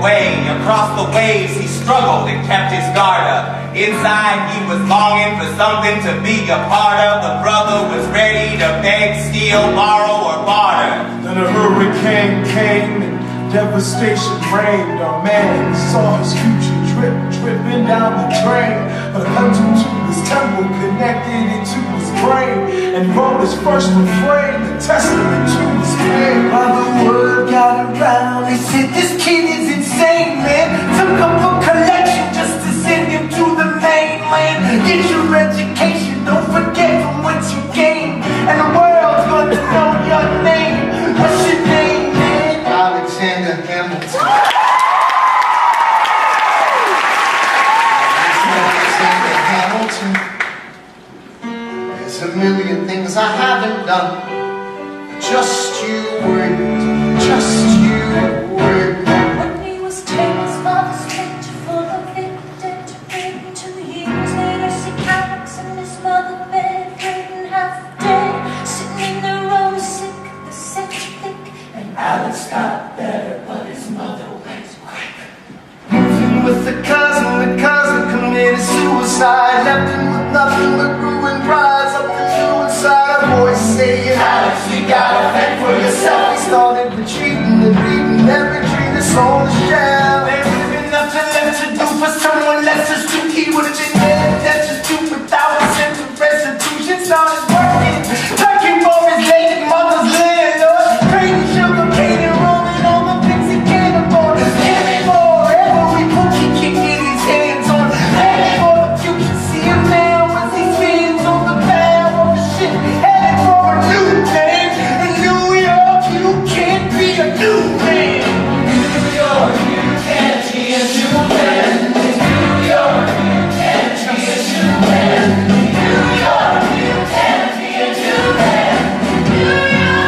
way. Across the waves he struggled and kept his guard up. Inside he was longing for something to be a part of. The brother was ready to beg, steal, borrow, or barter. Then a hurricane came and devastation reigned. Our man saw his future dripping down the drain. But unto his temple connected it to his brain, and he wrote his first refrain, the testament to his pain. While the word got around, they said this kid is insane, man. Took up a collection just to send him to the mainland. Get your education, don't forget from whence you came, and the world's gonna know your name. What's your name, man? Alexander Hamilton. Alexander Hamilton. There's a million things I haven't done. Just you word, just you word. When he was 10, his father spent full of it, dead to bring 2 years later, sick Alex and his mother bedridden, half dead, sitting in the room, sick, the septic, and Alex got better, but his mother went quick. Moving with the cousin committed suicide, left him with nothing but ruined prize. Up the new inside, a voice saying, Alex, you gotta fend for yourself. He started retreating and beating every tree that's on the shelf. There would've been nothing left to do for someone less astute. He would've been dead, destitute, without a sense of restitution. Started working, looking for his late mother's landlord, trading sugar cane and rolling all the things he can't afford. Living forever, we put he can get his hands on. Headed for the future, see him now as he spins on the bow of the ship. Headed for a new name. In New York, you can't be a new man. New York, you can't be a new man. New York, you can't be a new man. New York, you can't be a new man. New York,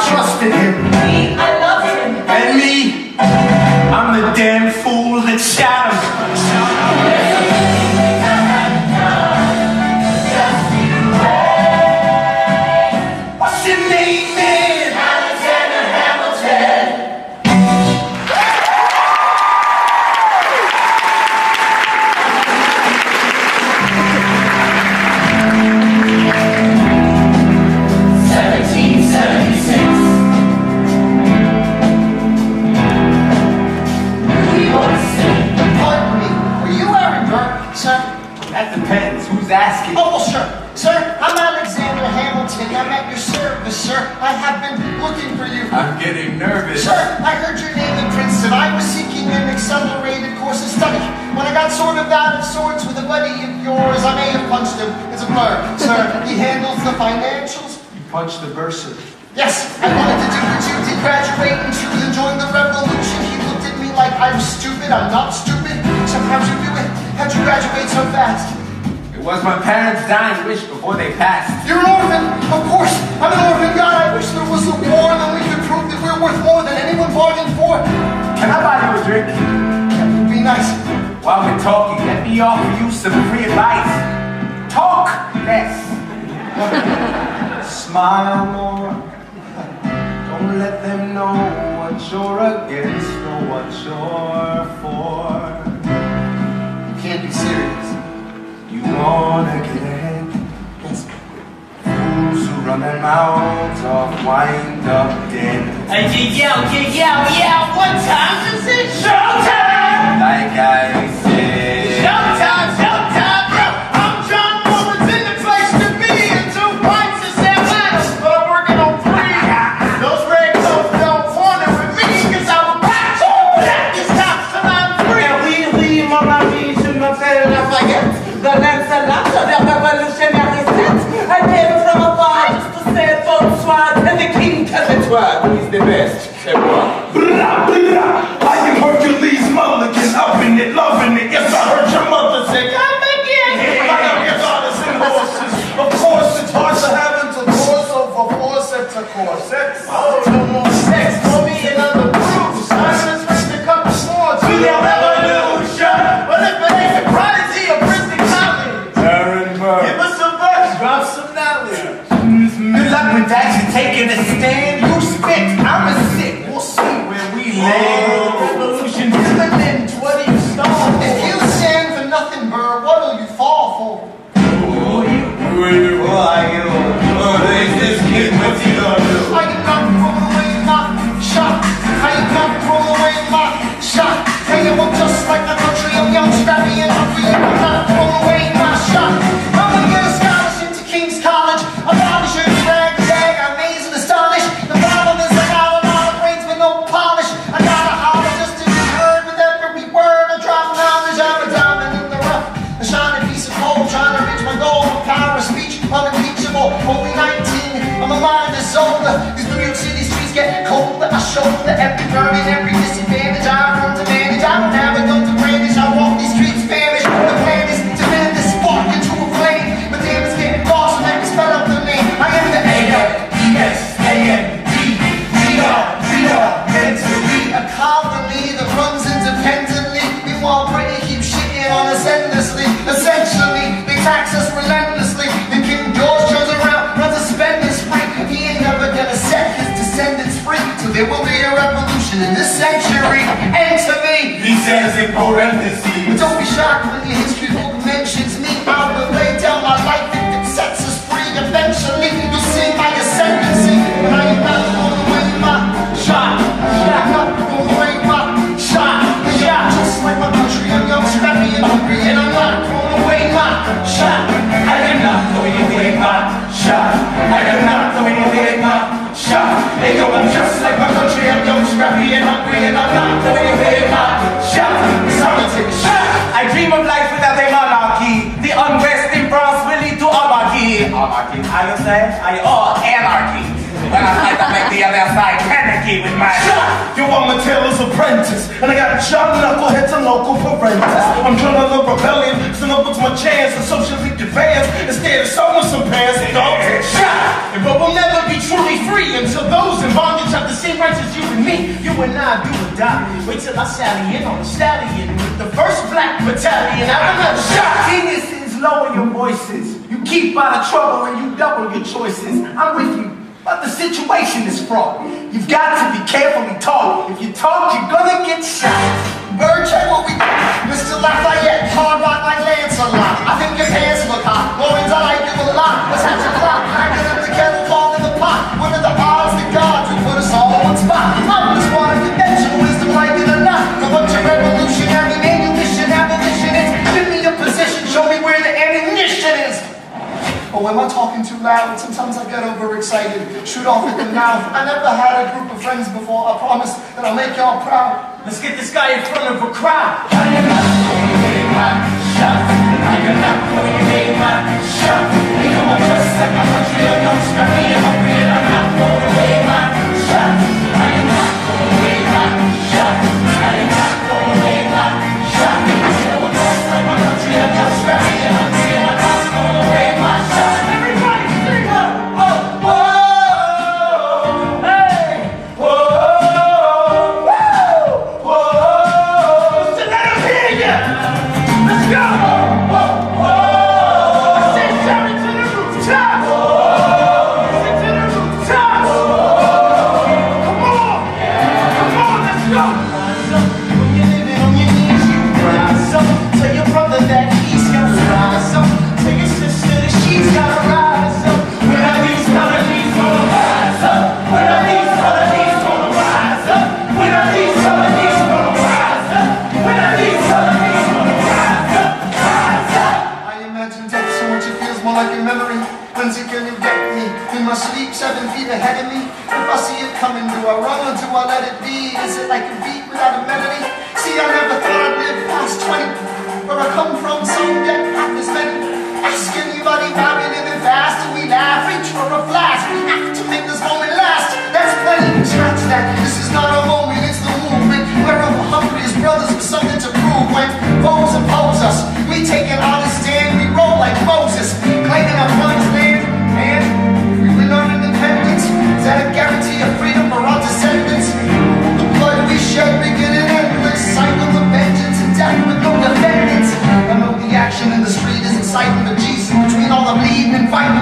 just you I'm getting nervous. Sir, I heard your name in Princeton. I was seeking an accelerated course of study. When I got sort of out of sorts with a buddy of yours, I may have punched him. It's a blur. Sir, he handles the financials. You punched the bursar. Yes, I wanted to do what you did, graduate and choose and join the revolution. He looked at me like I'm stupid. I'm not stupid. So how'd you do it? How'd you graduate so fast? It was my parents' dying wish before they passed. You're an orphan, of course. I'm an orphan. God, I wish there was a war, then we could prove that we're worth more than anyone bargained for. Can I buy you a drink? That would be nice. While we're talking, let me offer you some free advice. Talk less. Smile more. Don't let them know what you're against or what you're for. You can't be serious. You wanna get ahead. Yes. Fools who run their mouths off wind up dead. Yeah, one time to say showtime! Like I said. Showtime, yo! I'm John Morris in the place to be and to taking a stand, you spit, I'm a sick. We'll see where we land. Revolution dividend, what do you start? If you stand for nothing, Burr, what'll you fall for? Who are you? Who are you? Is this kid, what's he gonna do? I am not throwing away my shot. I am not throwing away my shot. Hey, I'm just like the country, I'm young, scrappy, and hungry. I'm not throwing away my shot. I'm gonna get a scholarship to King's College. I'm probably sure to drag, I'm amazed and astonished. The problem is I got a lot of brains but no polish. I gotta holler just to be heard with every word. I drop knowledge, I'm a diamond in the rough. A shining piece of coal, trying to reach my goal. Power of speech, unimpeachable, only 19. I'm a mind is older. These New York City streets get colder. I shoulder every burden, every disadvantage. I run to manage. I don't have a gun to brandish. I walk these streets famished. The plan is to fan this spark into a flame. But damn, it's getting lost when I can spell out the name. I am the A-L-E-S-A-N-D-G-R, mentally a colony that runs independently. Meanwhile, Britain keeps shitting on us endlessly. Essentially, they tax us relentlessly. And King George turns around, runs a spending spree. He ain't never gonna set his descendants free. So there will be a revolution in this century. And to me, He says in but parentheses. don't be shocked when your history book mentions me. I will lay down my life if it sets us free. Eventually, you'll see my ascendancy. But I am not throwing away my shot. I'm not throwing away my shot. Just like my country, I'm young, scrappy, and hungry. And I'm not throwing away my shot. I am not throwing away my shot. I am not throwing away my shot. They go, I'm just like my country, I'm young, scrappy, and hungry, and I'm not throwing away my shot. So I'm gonna take a shot. I dream of life without a monarchy. The unrest in France will lead to anarchy. Anarchy, how you say? Anarchy. When I fight to make the other side panicky with my shot. You want Matilda's apprentice, and I got John Knuckleheads and local parentis. I'm drilling the rebellion, so no book's my chance to socially advance. Instead of sewing some pants, don't take shot. But we'll never be truly free until those in bondage have the same rights as you and me. You and I do or die. Wait till I sally in on the stallion with the first black battalion. Have another shot. Geniuses, lower your voices. You keep out of trouble and you double your choices. I'm with you. But the situation is fraught. You've got to be carefully taught. If you talk, you're gonna get shot. Bird, check what we got. Mr. Lafayette, hard rock like Lancelot. I think your pants look hot. Lawrence, I like you a lot. Let's have your clock. Hanging in the kettle, fall in the pot. What are the odds the gods would put us all in one spot? I'm just one of conventional wisdom, like it or not. A bunch of revolutionary ammunition, abolitionists. Give me your position, show me where the ammunition is. Or am I talking too loud? Sometimes I get overexcited, shoot off at the mouth. I never had a group of friends before. I promise that I'll make y'all proud. Let's get this guy in front of a crowd. I am not throwing away my shot. I am not throwing away my shot. You know I'm just like my country, I'm young, scrappy, and hungry, and I'm not throwing away my shot. I am not throwing away my shot. I am not throwing away my shot. You know I'm just like my country, I'm young, scrappy, and hungry, and I'm not throwing away my shot. Everybody sing up! Oh, whoa, hey, whoa, whoa, whoa. So let 'em hear ya. Let's go! I said shout it to the rooftop! Sing to the rooftop! Come on, let's go! Rise up, when you're living on your knees, you rise up. Tell your brother that he's gotta rise up. Tell your sister that she's gotta rise up. When are these colonies gonna rise up? When are these colonies gonna rise up? When are these colonies gonna rise up? When are these colonies gonna rise up? Rise up! I imagine death so much it feels more like a memory. When's it gonna get me? In my sleep, 7 feet ahead of me. If I see it coming, do I run or do I let it be? Is it like a beat without a melody? See, I never thought I'd live past 20. Where I come from, some get half as many. Ask anybody why we living fast, and we laugh, reach for a flash. We have to make this moment last. That's plenty. Scratch that. This is not a moment, it's the movement. Wherever hungry as brothers with something to prove. When foes oppose us, we take an honest stand. We roll like Moses, claiming our promised land. And we win our independence. Is that a guarantee of freedom for our descendants? The blood we shed begin an endless cycle of vengeance and death with no defendants. I know the action in the street is exciting, but Jesus, between all the bleeding and fighting,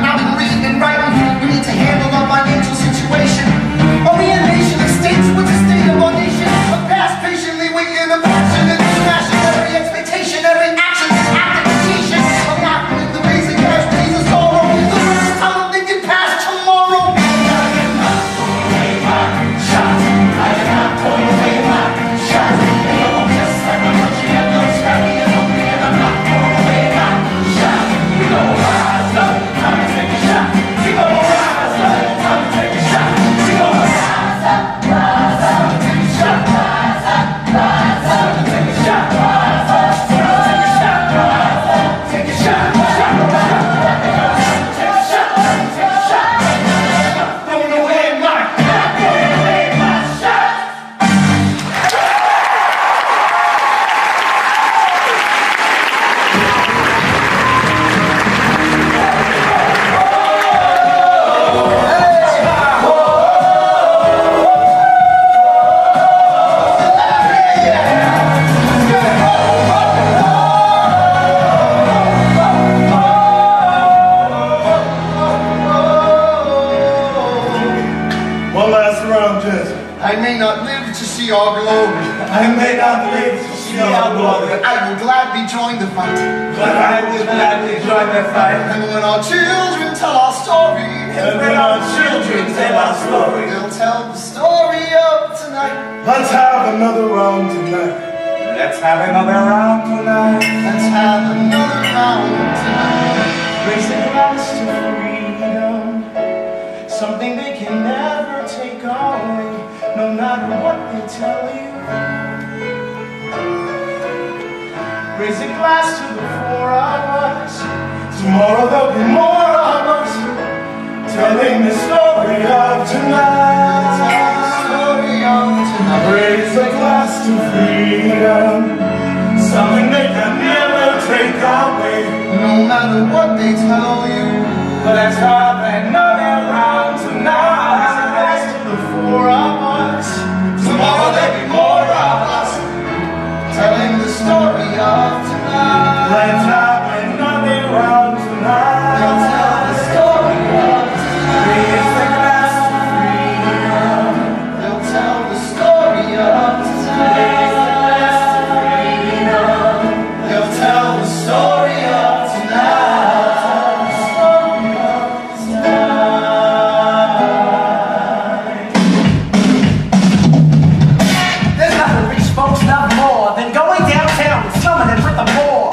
I may not live to see our glory. I may not live to see our glory, But I will gladly join the fight. but I will gladly join the fight. And when our children tell our story, And when our children tell our story, they'll tell the story of tonight. let's have another round tonight. Let's have another round tonight. Let's have another round tonight. Raise a glass to freedom, something they can never take away, no matter what they tell you. Raise a glass to the four of us. Tomorrow there'll be more of us telling the story of tonight. Story of tonight. Raise a glass to freedom, something they can never take away. No matter what they tell you, Let's have another round Raise a tonight. glass to the four of us. Tomorrow there'll be more of us telling the story of tonight. Let's have another round They'll tonight. tell the story of tonight. Raise a glass to freedom. They'll tell the story of tonight. They'll tell the story of tonight. There's nothing rich folks love more than going downtown and slumming it with the poor.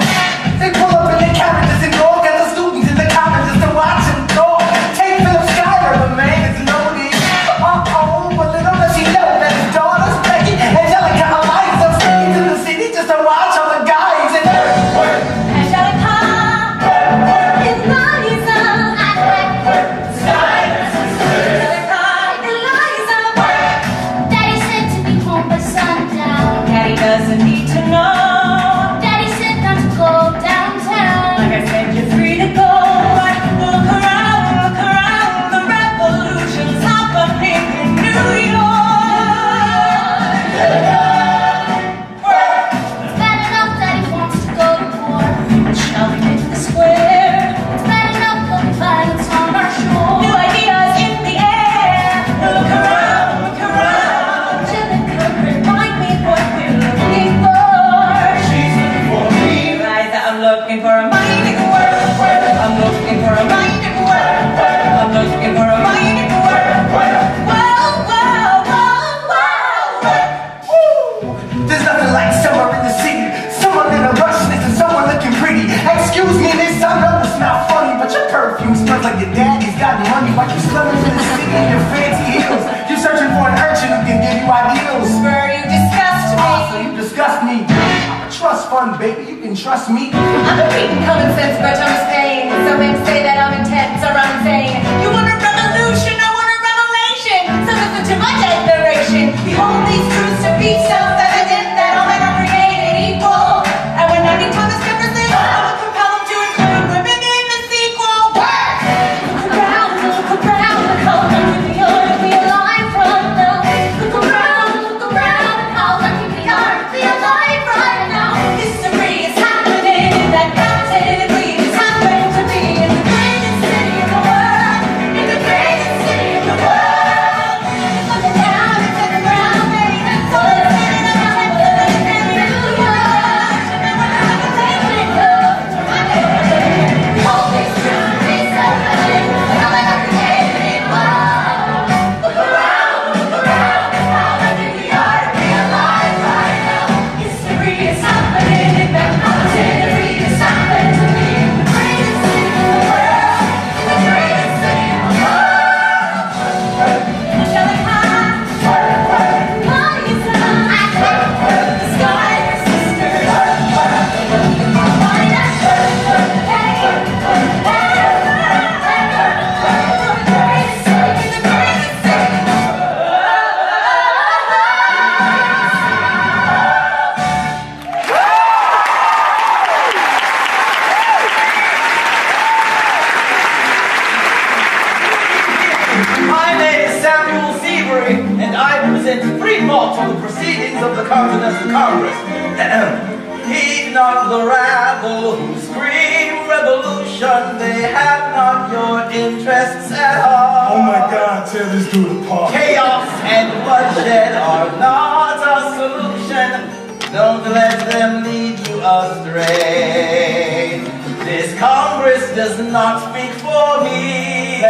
They pull up in their carriages and go get the students in the colleges to watch them talk. Take Philip Schuyler, the man is loaded. Uh-oh, but little does he know that his daughter's Becky, Angelica, Eliza, sneaking to the city just to watch all the guys and Angelica, Eliza, Daddy said to be home by sundown. Daddy doesn't need to know. Daddy said not to go downtown. Like I said, you're free to go. But look around, the revolution's happening in New York. It's bad enough Daddy wants to go to war. People shouting in the square. It's bad enough there'll be violence on our shore. New ideas in the air. Look around. Angelica, remind me what we're looking for. she's looking for me. Eliza, I'm looking for a mighty word. I'm looking for a mighty word. I'm looking for a mighty word. Whoa, whoa, whoa, whoa. There's nothing like summer in the city. Someone in a rush and someone looking pretty. Excuse me, miss, I know it's not funny, but your perfume smells like your daddy's got money. Like you slumming in the city in your fancy heels. You're searching for an urchin who can give you ideals. Spur, you disgust So me. you disgust me. I'm a trust fund, baby, you can trust me. I'm a reading common sense, but I'm Spain. Some men say that I'm intense or I'm insane. You want a revolution, I want a revelation. So listen to my declaration. Behold these truths to be self-evident that all men are created equal. And when any time is differences, I will compel them to include women in the sequel. Look around, look how lucky we are to be alive right now. Look around, how lucky we are to be alive right now. History is happening in that mountain. It's happened to me in the greatest city in the world. In the greatest city in the world. Looking down into the ground, baby, that's all that's in the heaven. New York, and when I have a place to go, all these truths to be self-evident, how men are created equal. Look around, how lucky we are to be alive right now. History is happening in that mountain. It's happened to me in the greatest city in the world. In the greatest city in the world. Angelica, Eliza, the Schuyler sisters. My name is Samuel Seabury, and I represent Fremont on the proceedings of the Continental Congress. Heed not the rabble who scream revolution. They have not your interests at all. Oh my God, tell this dude to party. Chaos and bloodshed are not a solution. Don't let them lead you astray. This Congress does not speak for me.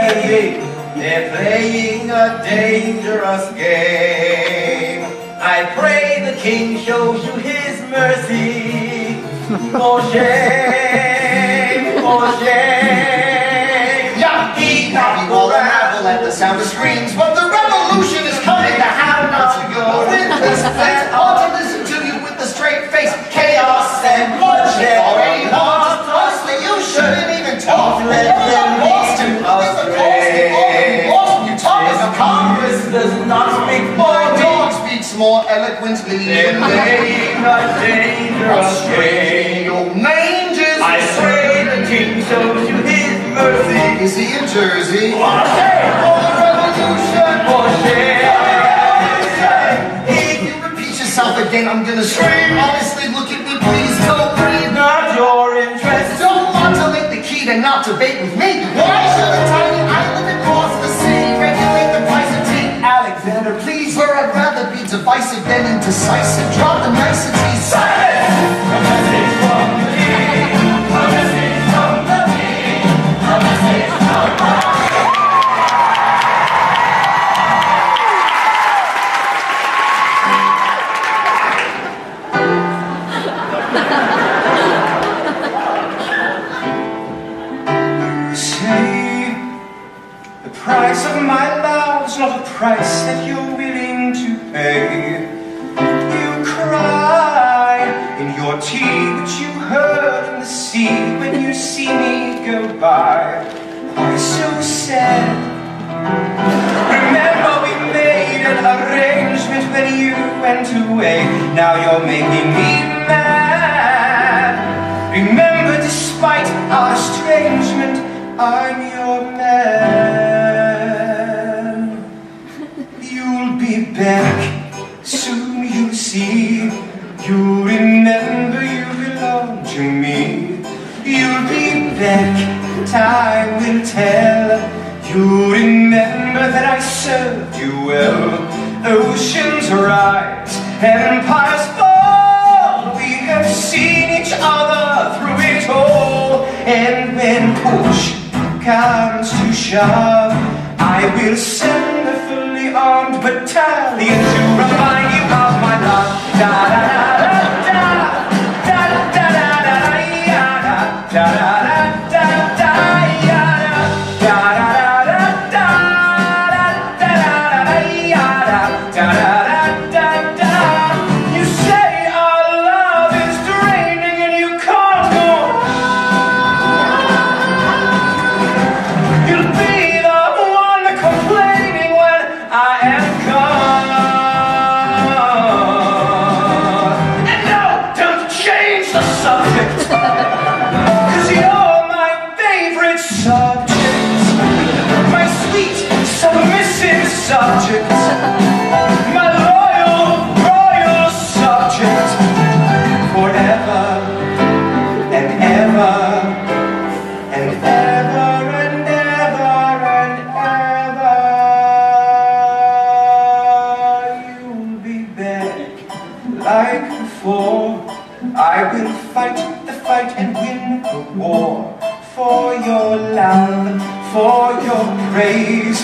They're playing a dangerous game. I pray the king shows you his mercy. For shame, for shame. Yahoo! Now you all unravel at the sound of screams, but the revolution is coming. The how not to go with this face. Ought to listen to you with a straight face. Chaos and bloodshed already lost. Honestly, you shouldn't even talk. Don't let them lead you astray. You talk as a Congress does not speak for My me. dog speaks more eloquently They're than me. playing a dangerous game. Your mange is I pray the king shows you his mercy. Is he in Jersey? For shame, For the revolution! for shame. If you repeat yourself again, I'm gonna scream. Honestly, look at me, please don't breathe. Not your interest. Don't modulate the key and not debate with me. Why should a tiny island across the sea regulate the price of tea? Alexander, please, where I'd rather be divisive than indecisive. Drop the niceties. Silence! A message from the king. A message from the king. A message from the king. You say the price of my love's not a price that you're willing to pay. You cry in your tea that you heard in the sea when you see me go by. Why so sad? Remember we made an arrangement when you went away. Now you're making me mad. Remember, despite our estrangement, I'm your man. You'll be back, soon you'll see. You'll remember you belong to me. You'll be back, time will tell. You'll remember that I served you well. Oceans rise, empires fall. We have seen each other through it all. And when push comes to shove, I will send a fully armed battalion to remind you of my love. Da da da da da da da da da da da da da da You say our love is draining and you can't go on. You'll be the one complaining when I am gone. And no, don't change the subject, 'cause you're my favorite subject, my sweet submissive subject, my royal subject, forever and ever and ever and ever and ever. You'll be back like before. I will fight the fight and win the war for your love, for your praise.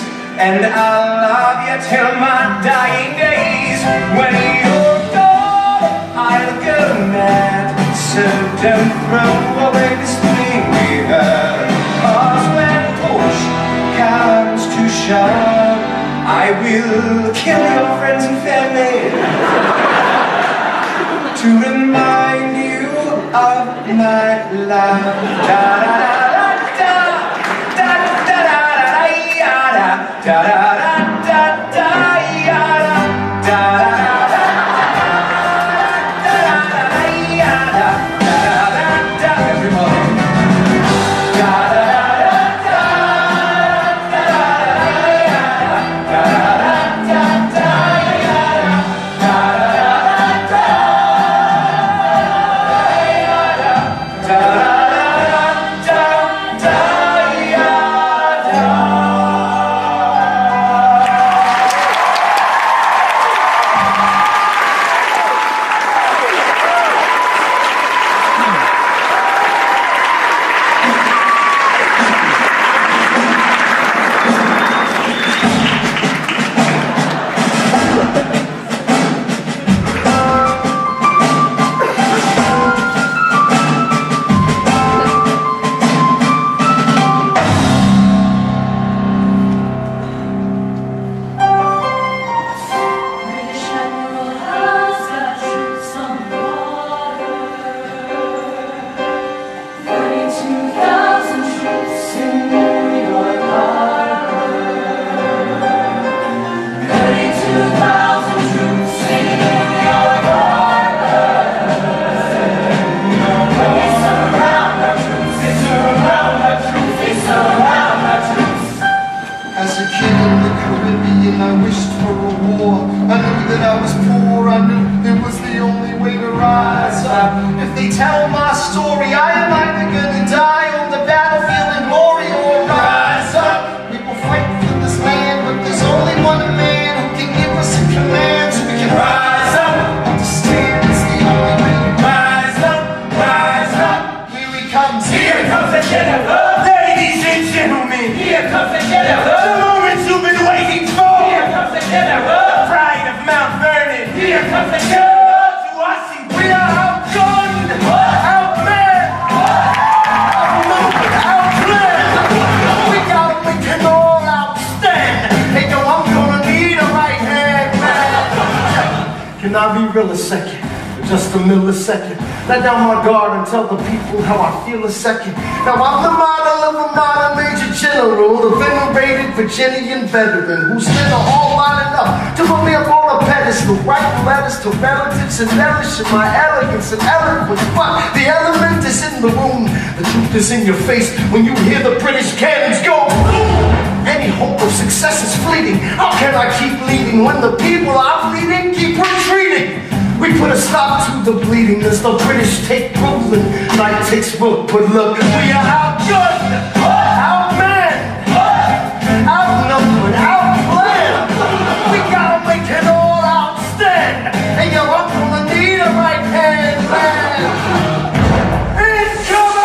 And I'll love you till my dying days. When you're gone, I'll go mad. So don't throw away this thing we had. 'Cause when push comes to shove, I will kill your friends and family to remind you of my love. Da da da da da da da da da da da da da As a kid in the Caribbean, I wished for a war. I knew that I was poor, I knew it was the only way to rise up. If they tell my story, I am either gonna die on the battlefield in glory or rise up. We will fight for this land, but there's only one man who can give us a command so we can rise up. Understand it's the only way to rise up, rise up. Here he comes the Jennifer. Ladies and gentlemen, Here comes the Jennifer. the moment you've been waiting for. Here comes the Jennifer. The pride of Mount Vernon. Here comes the Jennifer. To Washington. We are outgunned, outmanned, outnumbered, outplanned. We gotta make it all outstand. Hey yo, I'm gonna need a right hand man. Can I be real a second? Just a millisecond. Let down my guard and tell the people how I feel a second. Now I'm the model of a modern major general, the venerated Virginian veteran who spent a whole lot enough to put me up on a pedestal, write letters to relatives and relishing my elegance and eloquence. But the element is in the room, the truth is in your face when you hear the British cannons go boom. Any hope of success is fleeting. How can I keep leading when the people I'm leading keep retreating? We put a stop to the bleeding as the British take Brooklyn. Night takes root, but look, we are outgunned, outmanned, outnumbered, outplanned. We gotta make it all outstand. And yo, I'm gonna need a right hand man.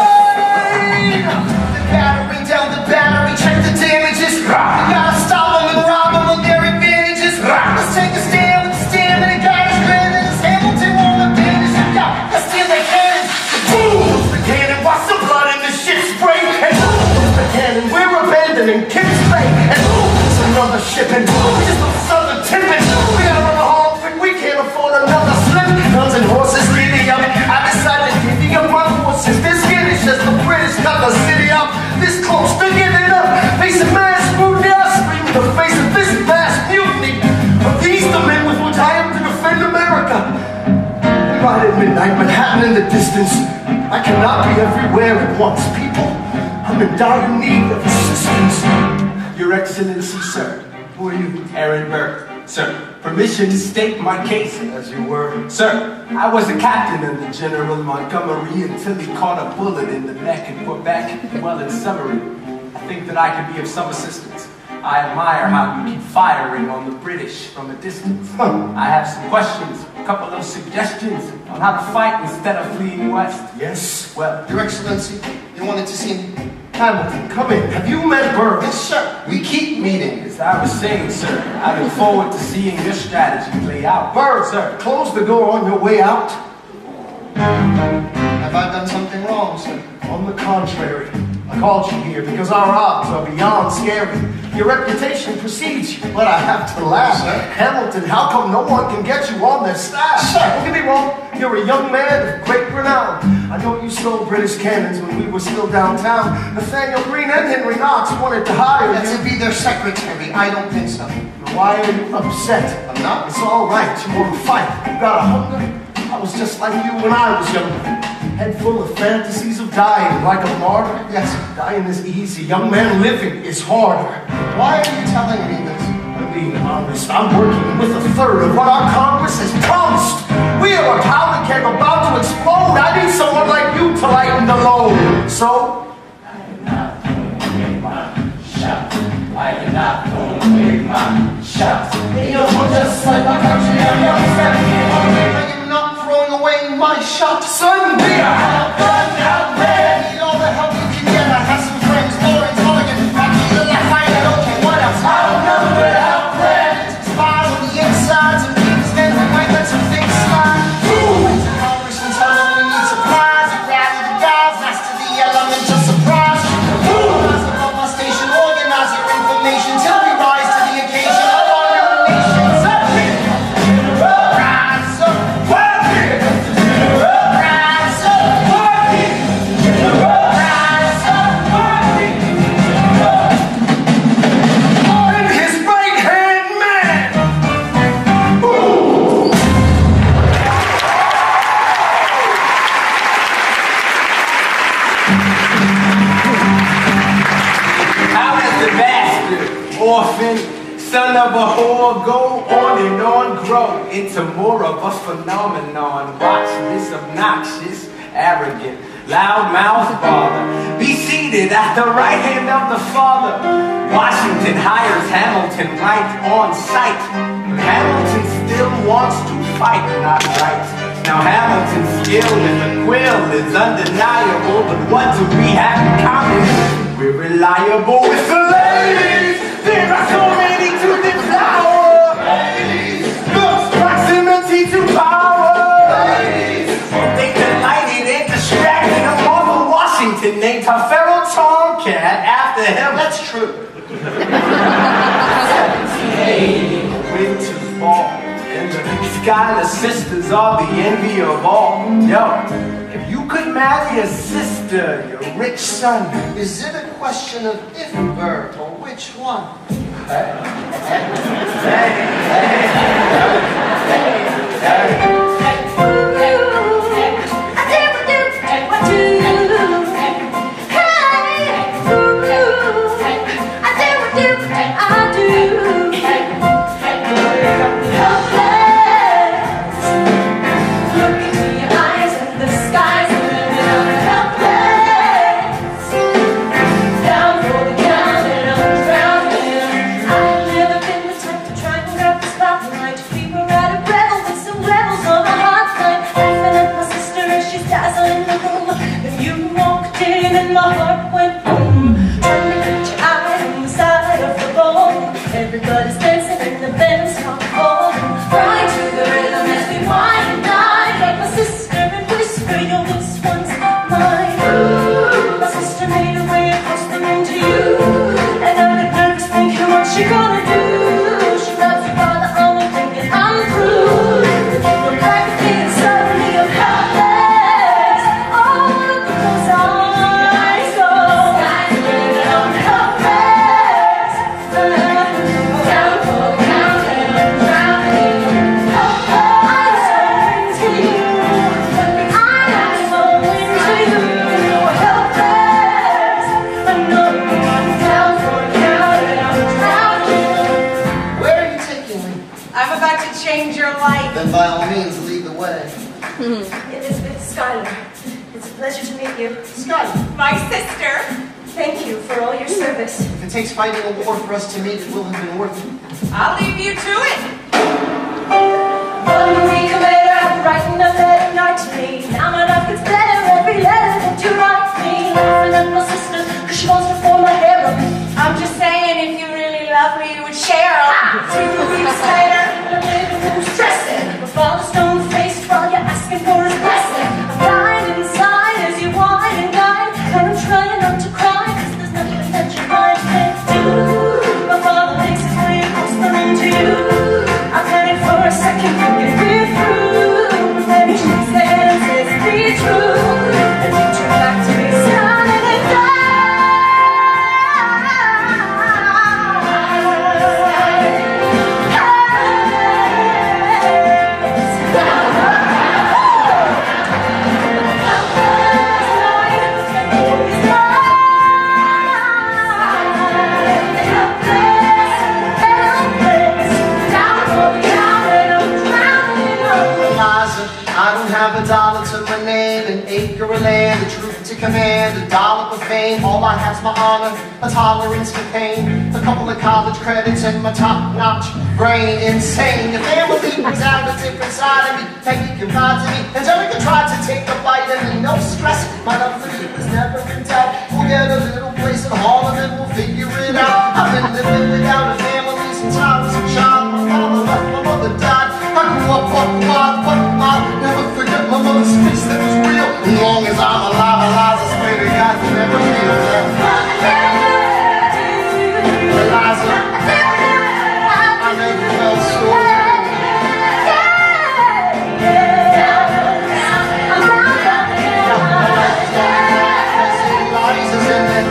Incoming! The battery down the battery, check the damages. We gotta stop them and rob them of their advantages. Let's take a stand with the stand and the guys granted. Hamilton won the finish. Let's steal their cannons. Boom! The cannon, watch the blood in the ship spray. And boom! The cannon, we're abandoning King's Bay. And boom! It's another shipment. We just don't sell the tipping. We gotta run a home quick. We can't afford another slip. Guns and horses, giddy up. I decided to giddy up my horses. This skittish as the British cut the city up. This close to giving up. Facing mass scrutiny, I scream in the face of this vast mutiny. Are these the men with which I am to defend America? Right at midnight, Manhattan in the distance. I cannot be everywhere at once. People, I'm in dire need of assistance. Your Excellency, sir. Who are you? Aaron Burke. Sir, permission to state my case. As you were. Sir, I was a captain under General Montgomery until he caught a bullet in the neck in Quebec. Well, in summary, I think that I can be of some assistance. I admire how you keep firing on the British from a distance. I have some questions, a couple of suggestions on how to fight instead of fleeing west. Yes. Well, Your Excellency, you wanted to see me? Hamilton, come in. Have you met Burke? Yes, sir. We keep meeting. as I was saying, sir, I look forward to seeing your strategy play out. Burke, sir, close the door on your way out. Have I done something wrong, sir? On the contrary, I called you here because our odds are beyond scary. Your reputation precedes you, but I have to laugh. Sir? Hamilton, how come no one can get you on their staff? Sir. Don't get me wrong, you're a young man of great renown. I know you stole British cannons when we were still downtown. Nathaniel Greene and Henry Knox wanted to hire That's you. to be their secretary. I don't think so. Why are you upset? I'm not. It's all right, you want to fight. You got a hunger? I was just like you when I was younger. Head full of fantasies of dying like a martyr. Yes. Dying is easy, young man living is harder. Why are you telling me this? I'm being honest, I'm working with a third of what our Congress has promised. We are a powder keg about to explode. I need someone like you to lighten the load. So, I cannot throw away my shots. You're just like my country, I'm your friend. I am not throwing away my shot. son, we are outgunned, outmanned. I need all the help you can get. I have some friends, Lawrence, Mulligan, Rocky, Lafayette, okay, what else? Outnumbered, outplanned. Spies on the insides and things, then we might let some things slide. Went to Congress and tell them we need supplies. And rally the guys, master the element of surprise. Rise above my station, organize your information till we rise to the occasion of our new nation. Rise. orphan, son of a whore, go on and on, grow into more of a phenomenon. Watch this obnoxious, arrogant, loud-mouthed father be seated at the right hand of the Father. Washington hires Hamilton right on sight, but Hamilton still wants to fight, not right. Now Hamilton's skill in the quill is undeniable, but what do we have in common? We're reliable with the ladies. There are so many to devour. Ladies, looks, proximity to power. Ladies, they delighted and distracted a Martha Washington named her feral tomcat after him. That's true. 1780, winter's fall, and the Schuyler sisters are the envy of all. Yo, if you could marry a sister, your rich son. Is it a question of if, Bert, or which one? Hey. Everybody's dancing and the band's not holding. Right to the rhythm as we wine and dine. Like my sister and whisper, yo, this one's mine. Ooh, my sister made her way across the room to you, and I get nervous thinking what she gonna do. She grabs her by the arm and thinking I'm through. Look back at me and suddenly I'm helpless. Oh, look at those eyes, oh, I'm helpless. Down for the count and I'm drowning. I'm turning to you, but the eyes falling to you. Helpless, I know I'm down for the count and I'm drowning. Where are you taking me? I'm about to change your life. Then by all means, lead the way. Elizabeth Schuyler, it's a pleasure to meet you. Scott, My sister. Thank you for all your service. if it takes fighting a war for us to meet, it will have been worth it. I'll leave you to it. 1 week later, I'm writing a letter night to me. Now my life gets better every letter that you write me. Laughing at my sister, cause she wants to form a harem. I'm just saying, if you really love me, you would share. 2 weeks later, I'm living room stressing. My father's stone faced while you're asking for his blessing. I'm dying inside as you whine and dine, and I'm trying not to cry, cause there's nothing that your mind can't do. My father makes his way across the room to you. I panic for a second, thinking we're through, but then he shakes hands and says, be true. And you turn back to me, smiling and Eliza, I don't have a dollar to my name, an acre of land, a troop to command, a dollop of fame. All I have's my honor, a tolerance for pain, a couple of college credits, and my top-notch brain. Insane, your family was out a different side of me. Peggy confided to me, Angelica tried to take a bite of me. No stress, my love for you was never in doubt. We'll get a little place in Harlem and we'll figure it out. I've been living without a family since I was a child. My father left, my mother died. I grew up buck wild, never forget my mother's face that was real. As long as I'm alive, I swear to God, you never feel that. Eliza, I never felt so Eliza's in there.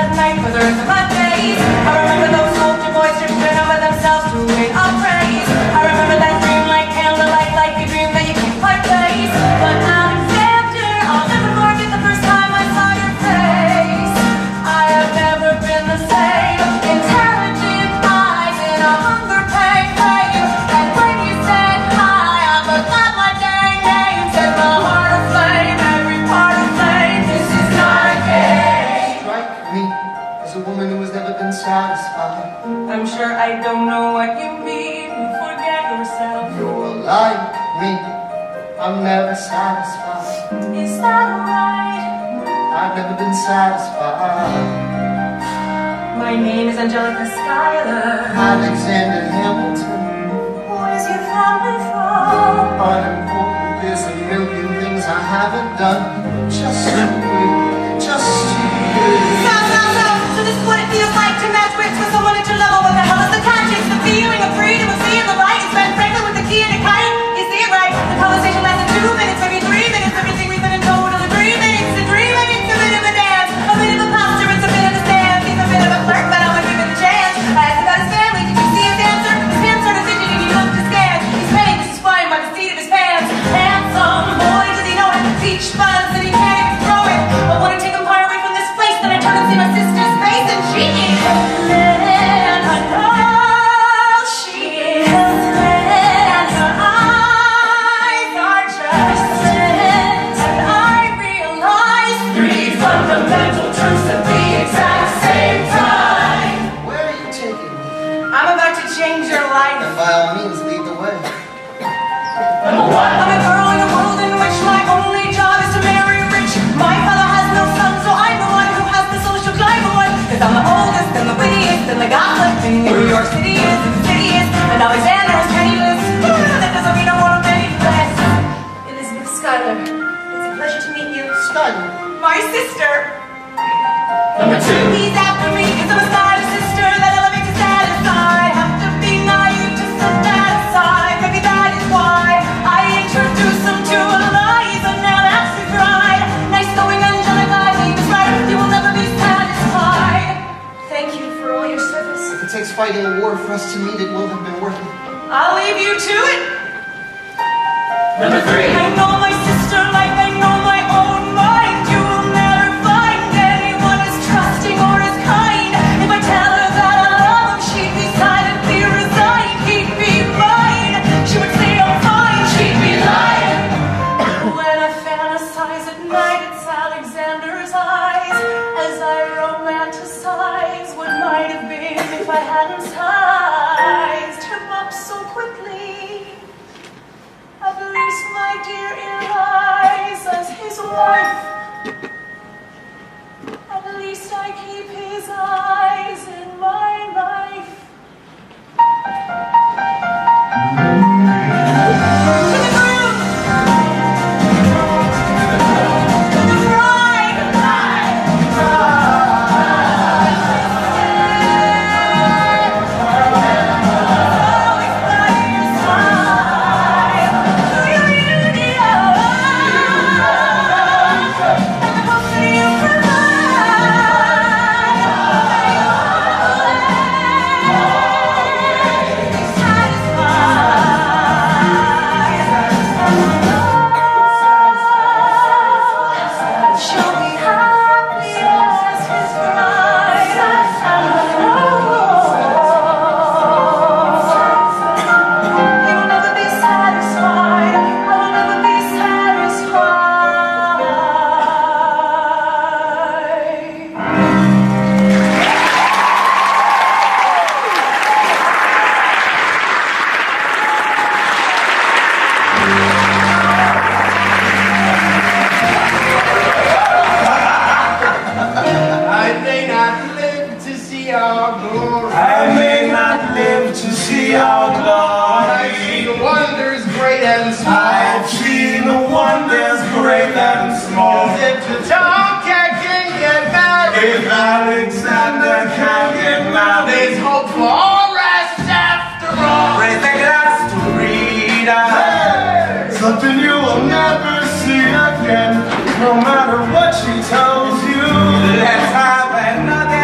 at night with earth in my face. I remember those soldier boys tripping over themselves to win our praise. I remember that dream like candlelight, like a dream that you can't quite place. But Alexander, I'll never forget the first time I saw your face. I have never been the same. Intelligent eyes in a hunger pain. And when you said hi, I forgot my dang name. Set my heart aflame, every part aflame. This is not a game. Strike me as a woman who has never been satisfied. I'm sure I don't know what you mean. Forget yourself. You're like me, I'm never satisfied. Is that alright? I've never been satisfied. My name is Angelica Schuyler. Alexander Hamilton, Where's your family from? unimportant, there's a million things I haven't done. Just to you, just to you. So this is what it feels like to match wits with someone at your level. What the hell is the catch? It's the feeling of freedom, of seeing the light. It's Ben Franklin with the key and a kite. You see it right? The conversation lasted 2 minutes, maybe 3 minutes. Everything we've been in total agreement. It's a dream and it's a bit of a dance. A bit of a posture, it's a bit of a stance. He's a bit of a flirt, but I would give it a chance. I asked about his family. Did you see his answer? His hands sort of fidgety, he looked askance. He's paying, this is fine by the seat of his pants. Handsome boy, does he know it? Peach fuzz and he can't even throw it. I want to take him far away from this place. Then I turn and see my sister's face and she is. And I know she is. And her eyes are just lit. And I realize 3 fundamental truths at the exact same time. Where are you taking me? I'm about to change your life. And by all means, lead the way. I'm a girl in a world in which my only job is to marry rich. My father has no son, so I'm the one who has the social climb on. Cause I'm the oldest and the wittiest and the gossip in New York City is insidious. And Alexander is penniless. That doesn't mean I want him any less. Elizabeth Schuyler, it's a pleasure to meet you. Schuyler. My sister. Number 2. He's after me cause I'm a Schuyler sister that elevates to satisfied. Have to be naive to set that aside. Maybe that is why I introduce him to Eliza. Now that's his bride. Nice going, Angelica, I think it's right. You will never be satisfied. Thank you for all your service. If it takes fighting a war for us to meet, it will have been worth it. I'll leave you to it. Number 3. I know my sister like I know my own mind. You will never find anyone as trusting or as kind. If I tell her that I love him, she'd be silently resigned. He'd be mine. She would say I'm fine. She'd be lying. When I fantasize at night, it's Alexander's eyes as I romanticize what might have been if I hadn't sized him up so quickly. At least, my dear Eliza, as his wife, at least I keep his eyes in my life. To the groom! To the bride! Always by your side. To your union. And the hope that you satisfied. She'll be happy as his bride. He will never be satisfied. I will never be satisfied. I may not live to see our glory. I may not live to see our I've seen glory. wonders great and small. I've seen the wonders great and small. If the tomcat can get married, If Alexander can get married, there's hope for all rest after all. Raise the glass to Rita. something you will never see again, no matter what she tells you. Let's have another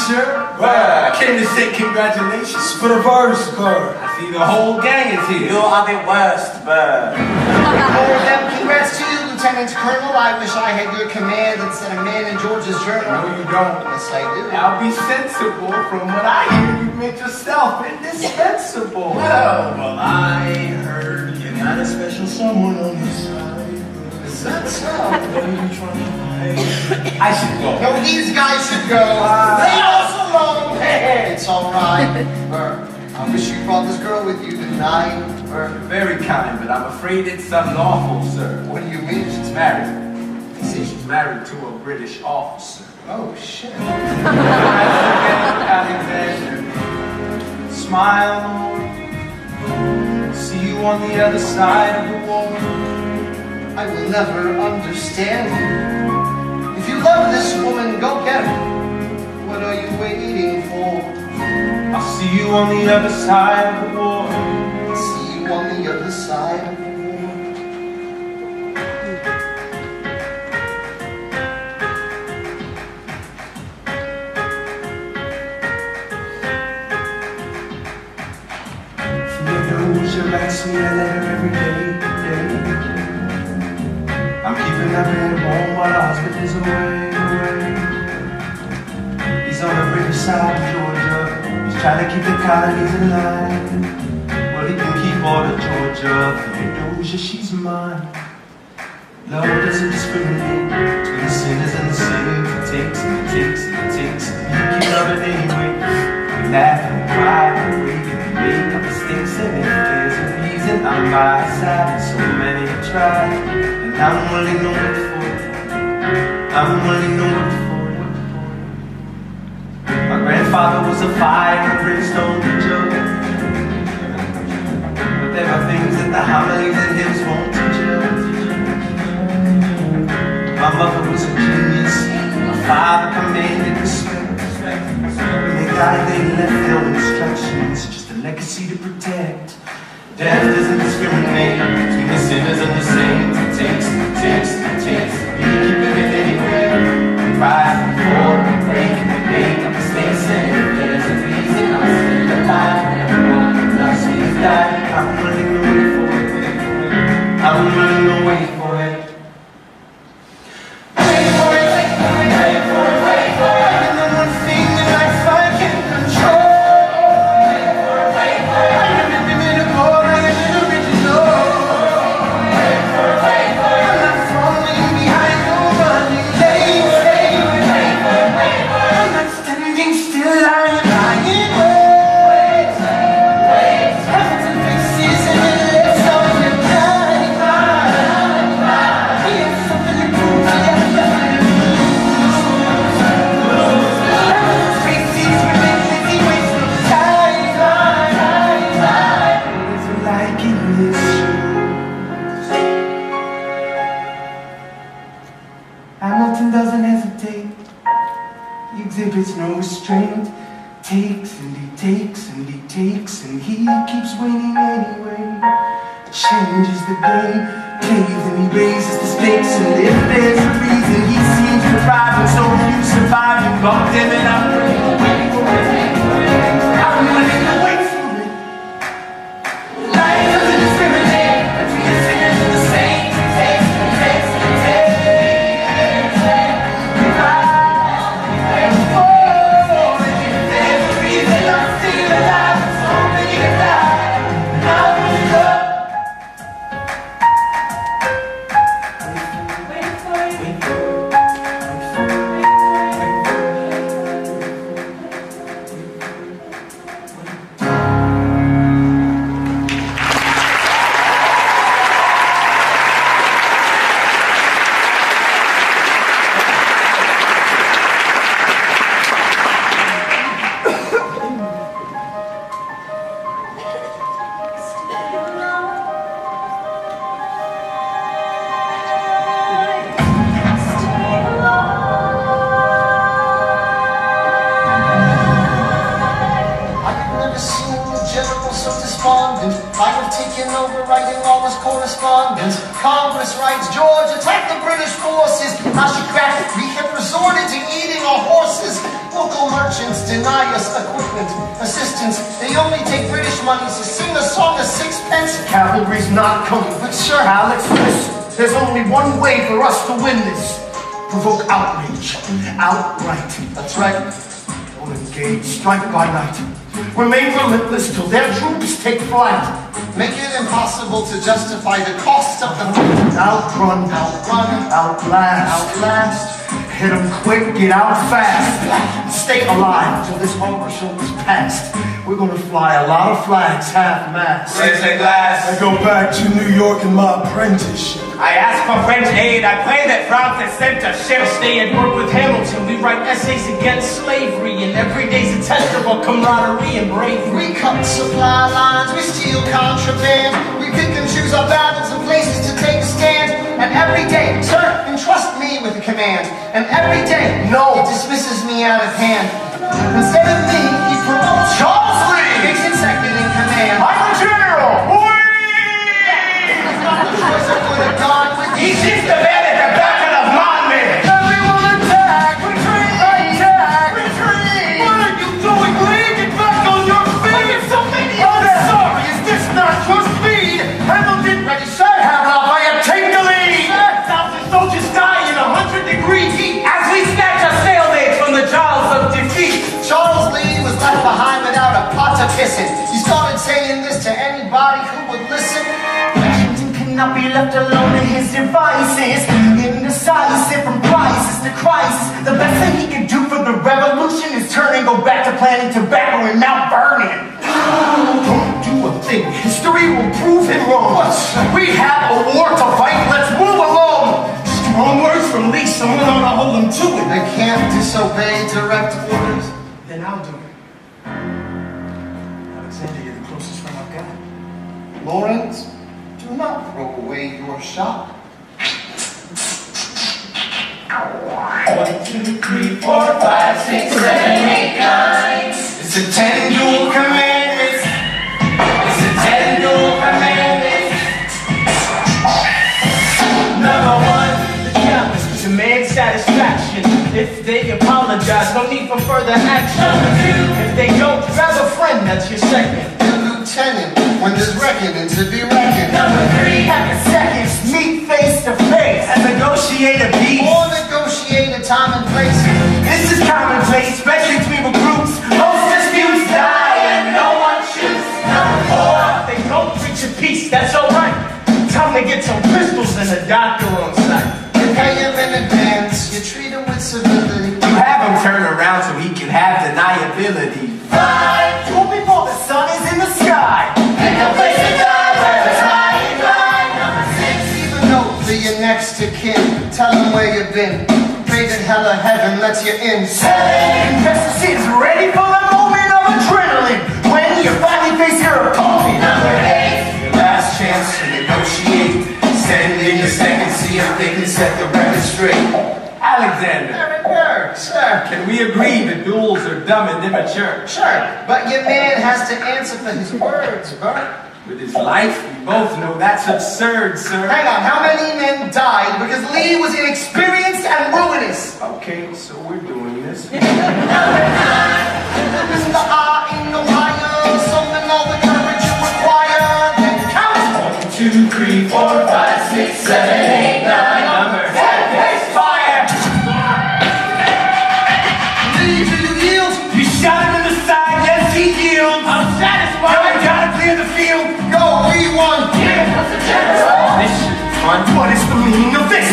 sir? Bird. I came to say congratulations. For the verse, bird. I see the whole gang is here. You are the worst, Bird. More than congrats to you, Lieutenant Colonel. I wish I had your command instead of man in George's journal. No, you don't. Yes, I do. Now be sensible. From what I hear, you make yourself indispensable. Well, I heard you got a special someone on your side. Is that so? What are you trying to hide? I should go. No, these guys should go. Leave us alone. It's all right. I wish you brought this girl with you tonight. Very kind, but I'm afraid it's unlawful, sir. What do you mean? She's married. They say she's married to a British officer. Oh, shit. Alexander, smile. See you on the other side of the wall. I will never understand you. If you love this woman, go get her. What are you waiting for? I'll see you on the other side of the war. See you on the other side of the war. She writes me a letter every day. I'm keeping her bed warm while her husband is away. He's on the British side of Georgia. He's trying to keep the colonies in line. Well, he can keep all of Georgia. Theodosia, she's mine. Love doesn't discriminate between the sinners and the saints. It takes and it takes and it takes. You keep loving anyway. We laugh and cry and break and make up mistakes. And if there's a reason, I'm by his side. And so many have tried, and I'm willing to wait for it. I'm willing to wait for it. My grandfather was a fire and brimstone preacher, but there are things that the homilies and hymns won't teach you. My mother was a genius. My father commanded respect. When they died, they left no instructions, just a legacy to protect. Death doesn't discriminate between the sinners and the saints. It takes, it takes, it takes. You keep it anyway. We rise and fall, we break and we make up mistakes. And if there's a reason, I'm still alive. And everyone loves me to die. I'm willing to wait for it. I'm willing to wait for it. Wait for it, wait for it, wait for it, wait for it. And the one thing in life I can control. Wait for it, wait for it. I am inimitable, I am original. Wait for it, wait for it. I'm not falling behind no running lane. Wait for it, wait for it, wait for it. I'm not standing still, I am lying. Wait, wait. Heavens and faces and the lips on your time. Here's something to prove to you. Faces with a busy waste of time. It's like it is true. Hamilton doesn't hesitate. He exhibits no restraint. Takes and he takes and he takes and he keeps winning anyway. Changes the game, plays and he raises the stakes. And if there's a reason he seems to thrive, and so you survive, you bumped him and I'm willing to wait for it. I'm willing to wait for it. Life doesn't discriminate between the sinners and the saints. It takes, it takes, it takes. We rise, we wait for it. If there's a reason I'm still alive, and so many have died, and I'm willing to Wait for it. wait for it. I've never seen the general so despondent. I have taken over writing all his correspondence. Congress writes, George, attack the British forces. Autocrat, we have resorted to eating our horses. Local merchants deny us equipment, assistance. They only take British money to sing a song of sixpence. Cavalry's not coming, but sure, Alex, listen. There's only one way for us to win this. Provoke outrage, outright. That's right. Don't engage, strike by night. Remain relentless till their troops take flight. Make it impossible to justify the cost of the fight. Outrun, outlast. Hit them quick, get out fast. Stay alive till this horror show is past. We're gonna fly a lot of flags, half-mast. Raise a glass. I go back to New York in my apprenticeship. I ask for French aid. I pray that France has sent a ship. Stay and work with Hamilton. We write essays against slavery, and every day's a test of our camaraderie and bravery. We cut supply lines, we steal contraband. We pick and choose our battles and places to take a stand. And every day, sir, entrust me with a command. And every day, no, dismisses me out of hand. Instead of me, he promotes Charles Lee. Makes him second in command. I'm the general. It's not the choice I would have gone with. He's just the man at the battle of Monmouth. Everyone attack! Retreat! Attack! Retreat! What are you doing, Lee? Get back on your feet! There's so many of them! Sorry, is this not your speed? Hamilton, ready, sir! Have Lafayette take the lead! Thousand soldiers die in 100-degree heat. As we snatch a stalemate from the jaws of defeat. Charles Lee was left behind without a pot to piss in. He started saying this to anybody who would listen. Washington cannot be left alone in his devices. Indecisive from crisis to crisis. The best thing he can do for the revolution is turn and go back to planting tobacco in Mount Vernon. Don't do a thing. History will prove him wrong. We have a war to fight. Let's move along. Strong words from Lee, someone ought to hold him to it. I can't disobey direct orders. Then I'll do it. Alexander, you're the closest friend I've got. Lawrence, do not throw away your shot. 1, 2, 3, 4, 5, 6, 7, 8, 9. It's a 10 dual commandments. It's a 10 dual commandments. Number 1, The challenge is demand satisfaction. If they apologize, no need for further action. If they don't, grab a friend, that's your second. Your lieutenant, when there's reckoning to be reckoned. number 3, Having seconds, meet face to face and negotiate a peace. Or negotiate a time and place. This is commonplace, especially between groups. Most disputes die and no one shoots. Number 4, they don't preach a peace, that's alright. Time to get some pistols and a doctor on site. You pay him in advance, you treat him with civility. You have him turn around so he can have deniability. 5, do it before the sun is in the sky. and no place to die where it's high and dry. Number 6, Leave a note for your next of kin. Tell him where you've been. Pray that hell or heaven lets you in. 7, Investor is ready for the moment of adrenaline. When you finally face your opponent. number 8, Your last chance to negotiate. Send in your second, see if they can set the record straight. Alexander, Sir. can we agree that duels are dumb and immature? Sure, but your man has to answer for his words, Bert. With his life, we both know that's absurd, sir. Hang on, how many men died because Lee was inexperienced and ruinous? Okay, so we're doing this. Mr. I in Ohio, summon all the courage you require, then count. 1, 2, 3, 4, 5, 6, 7, 8, 9. Number 10, fire. Lee, do you yield? You shot him in the side, yes he yields. I'm satisfied. Now I gotta clear the field. Go, we won. This shit is fun. What is the meaning of this?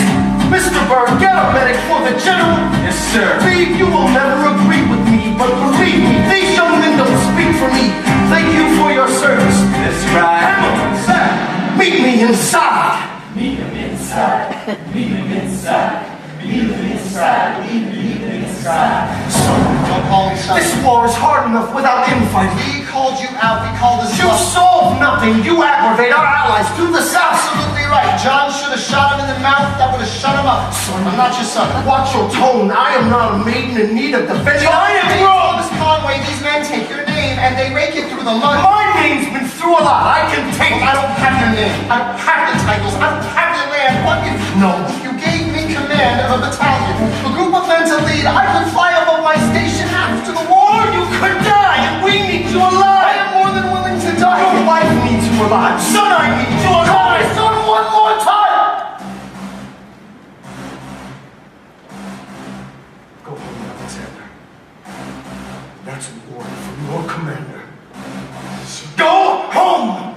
Mr. Bird, get a medic for the general. Yes, sir. Steve, you will never agree with me, but believe me, these young men don't speak for me. Thank you for your service. That's right. Hamilton, sir, meet me inside. Meet him inside. Meet him inside. Meet him inside. Meet him inside. Don't call me son. This war is hard enough without infighting. We called you out, we called us You solve nothing. You aggravate our allies to the south. absolutely right. John should have shot him in the mouth, that would have shut him up. Son, I'm not your son. Watch your tone. I am not a maiden in need of defending. I am Hey, wrong. Thomas Conway, these men take your name and they rake it through the mud. My name's been through a lot. I can take I don't have your name. I don't have the titles. I don't have your land. What if you gave me command of a battalion, a group of men to lead? I could fly above my station after the war. alive. Son, I need you alive. Call me son one more time. Go home, Alexander. That's an order from your commander. So go home.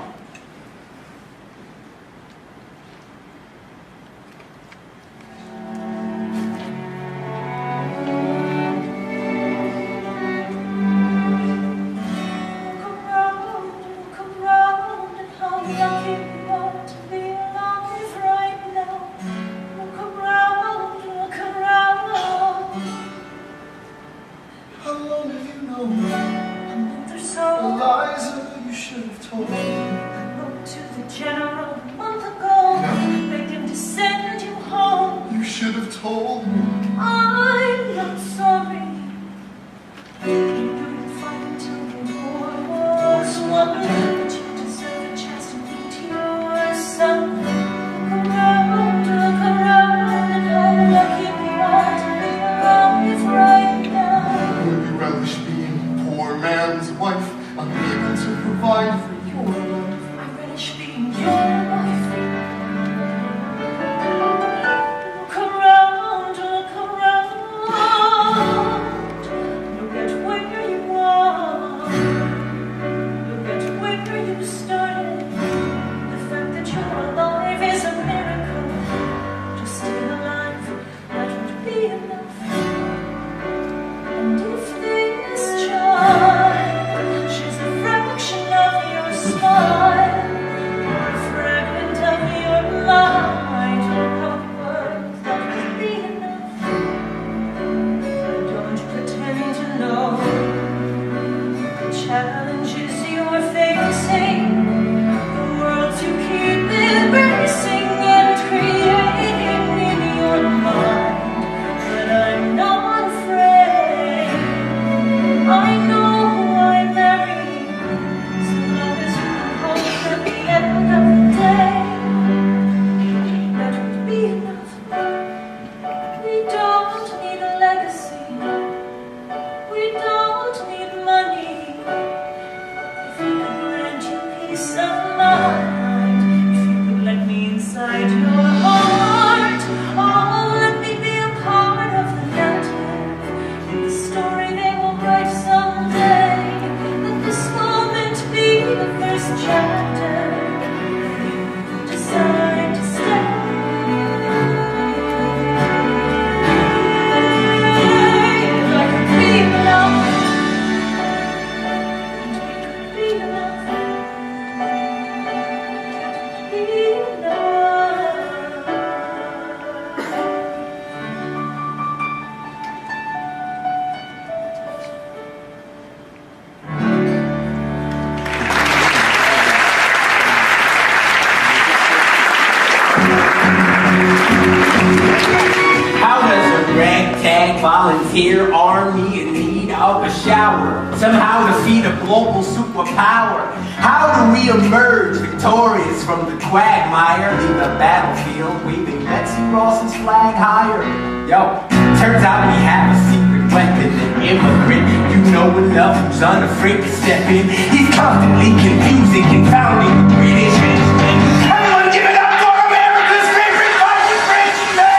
volunteer army in need of a shower, somehow defeat a global superpower. How do we emerge victorious from the quagmire, leave the battlefield waving Betsy Ross's flag higher? Yo, turns out we have a secret weapon, an immigrant you know enough who's unafraid to step in. He's constantly confusing, confounding the British henchmen. Everyone give it up for America's favorite vice president!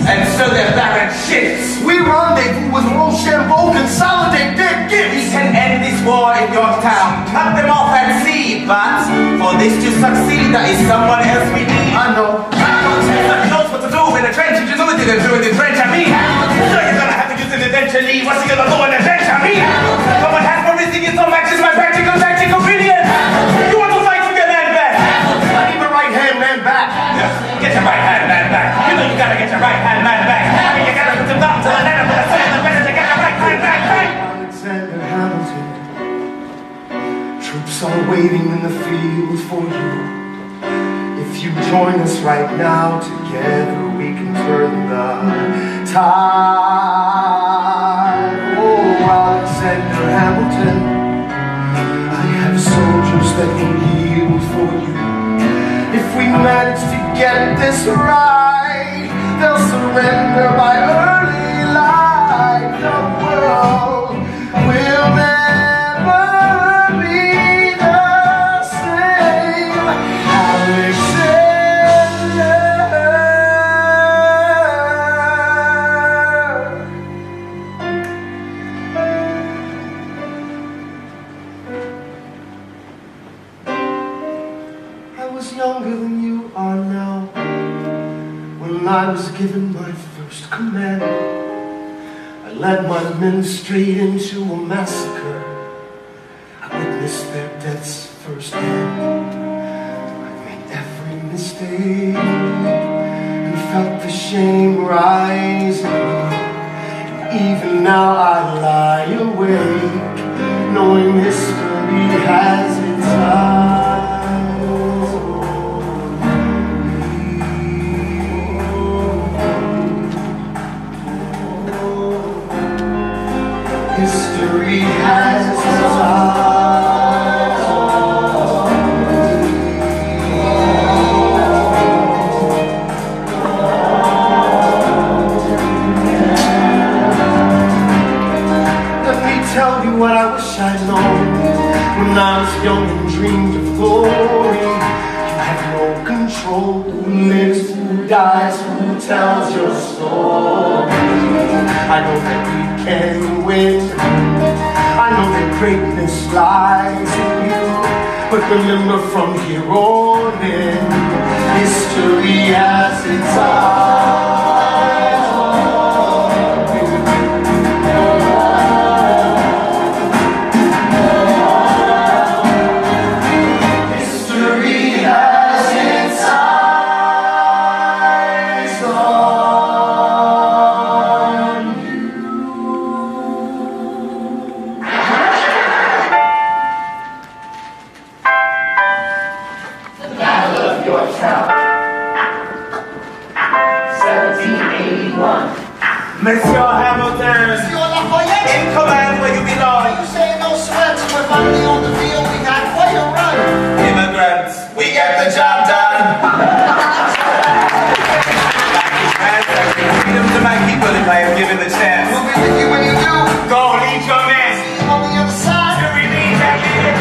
And so they're barren shits. We rendezvous with Rochambeau, consolidate their gifts. We can end this war in Yorktown, cut them off at sea, but for this to succeed, there is someone else we need. I know. He knows what to do in the trench. You just know what to do in the trench. I mean, so you're gonna have to use it eventually. What's he gonna do in the trench? I mean, someone has for risking it so much is my practical opinion. You want to fight for your land back? I need my right hand man back. Yes. Get your right hand man back. You know you gotta get your right hand man back. I mean, you gotta put them down to the net of the sun. The better to get your right hand back, right? Alexander Hamilton, troops are waiting in the field for you. If you join us right now, together we can turn the tide. Oh, Alexander Hamilton, I have soldiers that will yield get this right, they'll surrender by early light. The world will never be the same. I was younger than you are now when I was given my first command. I led my men straight into a massacre. I witnessed their deaths firsthand. I made every mistake and felt the shame rise in me. And even now I lie awake, knowing history has its eyes. History has its eyes on me. Let me tell you what I wish I'd known when I was young and dreamed of glory. You have no control. Who lives, who dies, who tells your story? I know that we can win. I know that greatness lies in you. But remember, from here on in, history has its eyes on you. History has its eyes on you. Monsieur Hamilton, in command where you belong. You say no sweat, we're finally on the field, we got quite a run. Immigrants, we get the job done. Freedom to my people if I am given the chance. We'll be with you when you do. Go lead your men. See you on the other side. To relieve that leader.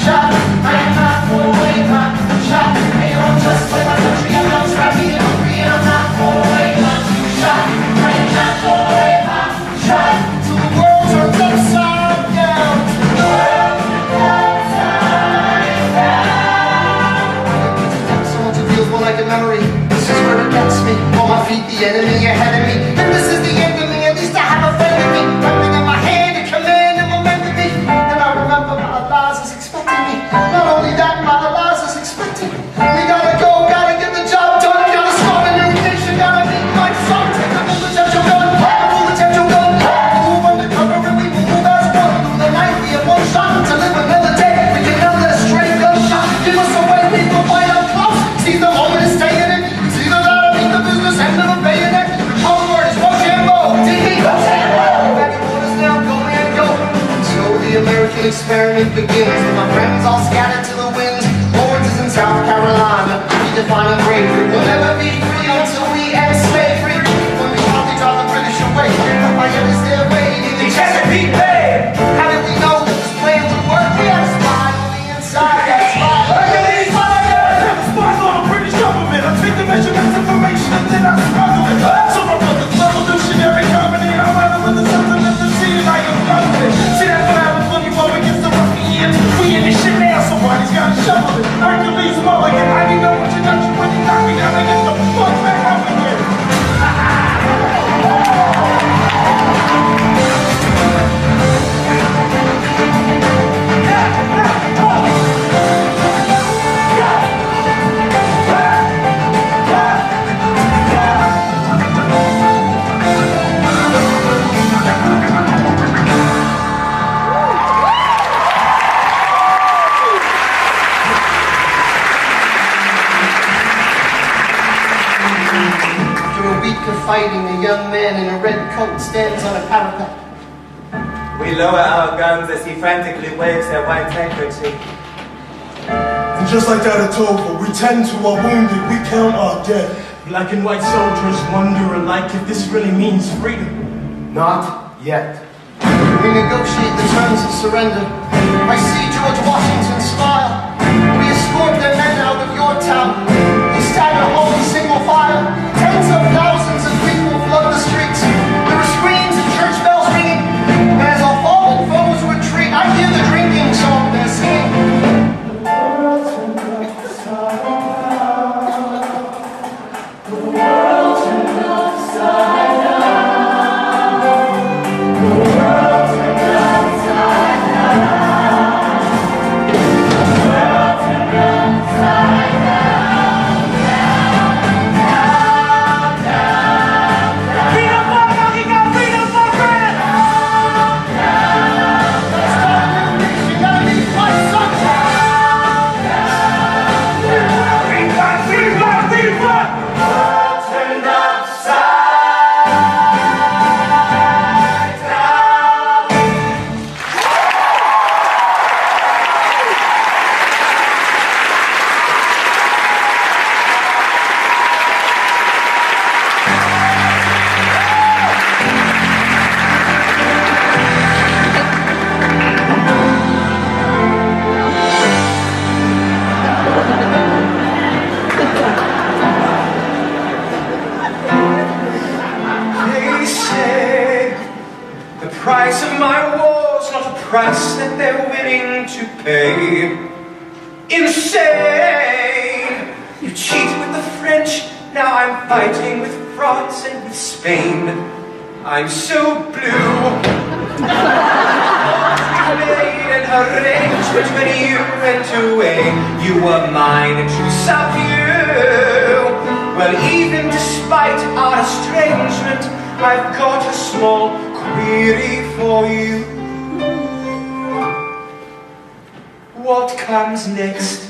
Shot, I am not for away my shot. Hey, I'm just with my country, I'm not scrappy, I'm free, and I'm not for away my shot. I am not for away my shot. Till the world turns upside down. The world turns upside down. Someone to feels more like a memory. This is where it gets me. On my feet, the enemy ahead of me. And this is the end of me, at least I have a friend in me. Nothing in my hand, a command and momentum me. And I remember my Elias is expecting me. Not only that, my Elias is expecting me. We gotta go, gotta get the job done. Gotta start a new nation, gotta meet my son. Take the potential gun, pull the potential gun. Move undercover and we will move as one. Through the night, we have one shot to live another day. We can never let a stray gun shot give us away. We will find out close. See the moment is staying in. See the ladder, meet the business, end of the bayonet. Our word is Rochambeau. DD, Rochambeau. Everyone is now go and go. So the American experiment begins. With my friends all scattered to the winds. Lawrence is in South Carolina. We define a bravery. We'll never be free until we end slavery. When we finally drive the British away, Lafayette is there waiting. The Chesapeake Bay. How did we know that this plan would work? We had a spy on the inside. That's why. Spies on the British government. I take the measurements, information, and then I struggle it. So my brother's revolutionary company. I'm out with the something of the sea, and I am confident. See, that's what happens when you go against the ruffians. We in this shit now, somebody's gotta shovel it. Hercules Mulligan, I didn't know what you got you when you knocked me down. I get the fuck back up again. Fighting, a young man in a red coat stands on a parapet. We lower our guns as he frantically waves their white handkerchief. And just like that it's over. We tend to our wounded, we count our dead. Black and white soldiers wonder alike if this really means freedom. Not yet. We negotiate the terms of surrender. I see George Washington smile. We escort their men out of your town. They stagger home in single file. Tens of thousands of people flood the streets. There are screams and church bells ringing. And as our fallen foes retreat, I hear the drinking song they're singing. Price that they're willing to pay. Insane! You cheated with the French, now I'm fighting with France and with Spain. I'm so blue. You made an arrangement when you went away. You were mine and you subdue. Well, even despite our estrangement, I've got a small query for you. What comes next?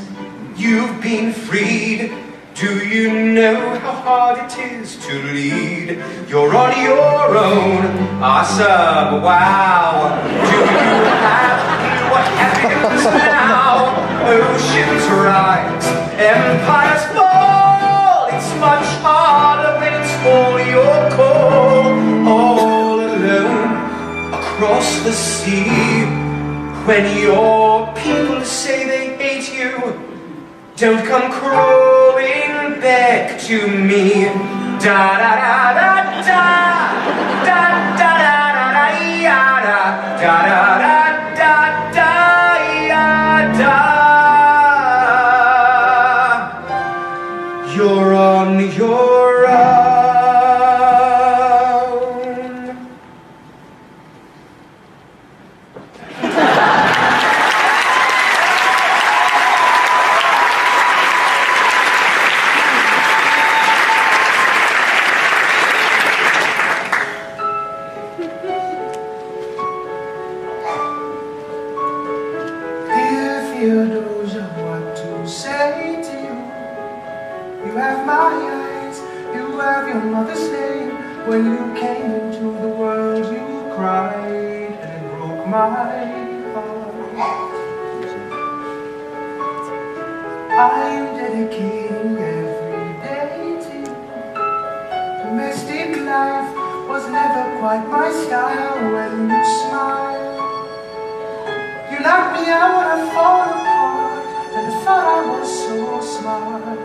You've been freed. Do you know how hard it is to lead? You're on your own. Awesome, wow. Do you have what happens now? Oceans rise, empires fall. It's much harder when it's all your call. All alone across the sea. When your people say they hate you, don't come crawling back to me. Da da da da da da da da da da da da da da da. You're on your own. What to say to you? You have my eyes, you have your mother's name. When you came into the world, you cried, and it broke my heart. I'm dedicating every day to you. Domestic life was never quite my style. When you smile, you knocked me out when I fall apart, and I thought I was so smart.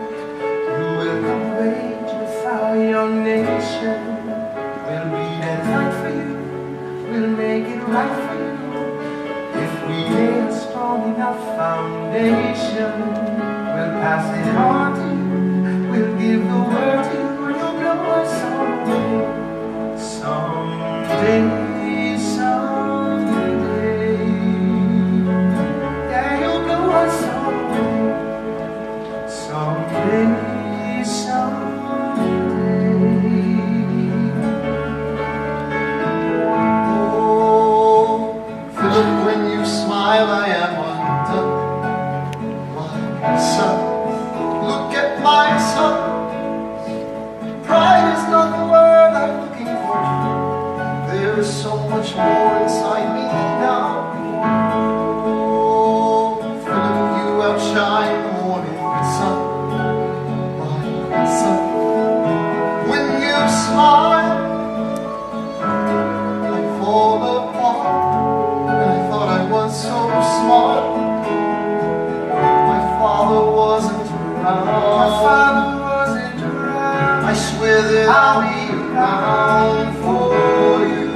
You will come of age with our young nation. We'll read and fight for you. We'll make it right for you. If we lay a strong enough foundation, we'll pass it on to you. We'll give the word to you, and you'll blow us all away. Someday, someday. Yeah, you'll blow us all away. Someday, someday. down for you.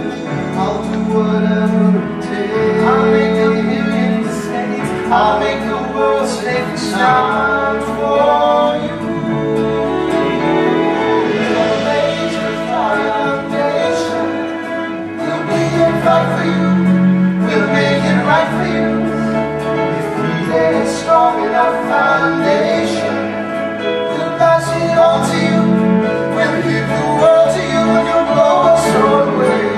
I'll do whatever it takes. I'll make a million mistakes. I'll make the world safe and sound for you. We'll lay your foundation. We'll be it right for you. We'll make it right for you. If we lay a strong enough foundation, we'll pass it on to you. We'll give the world to you and you'll blow us away.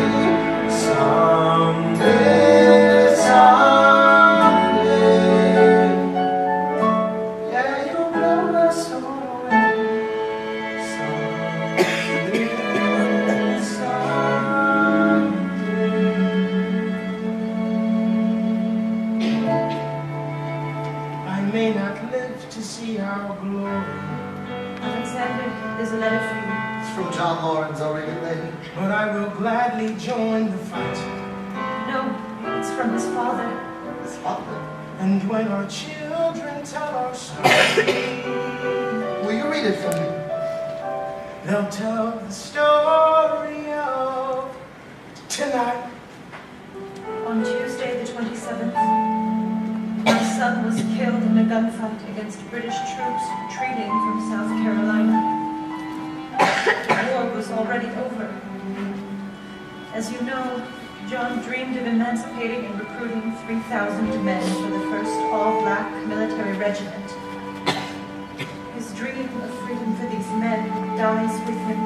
Someday, someday, yeah, you'll blow us away. Someday, someday. I may not live to see our glory. Alexander, there's a letter for you. It's from John Lawrence, already late. But I will gladly join the fight. No, it's from his father. His father. And when our children tell our story, Will you read it for me? they'll tell the story of tonight. On Tuesday, the 27th, my son was killed in a gunfight against British troops retreating from South Carolina. The war was already over. As you know, John dreamed of emancipating and recruiting 3,000 men for the first all-black military regiment. His dream of freedom for these men dies with him.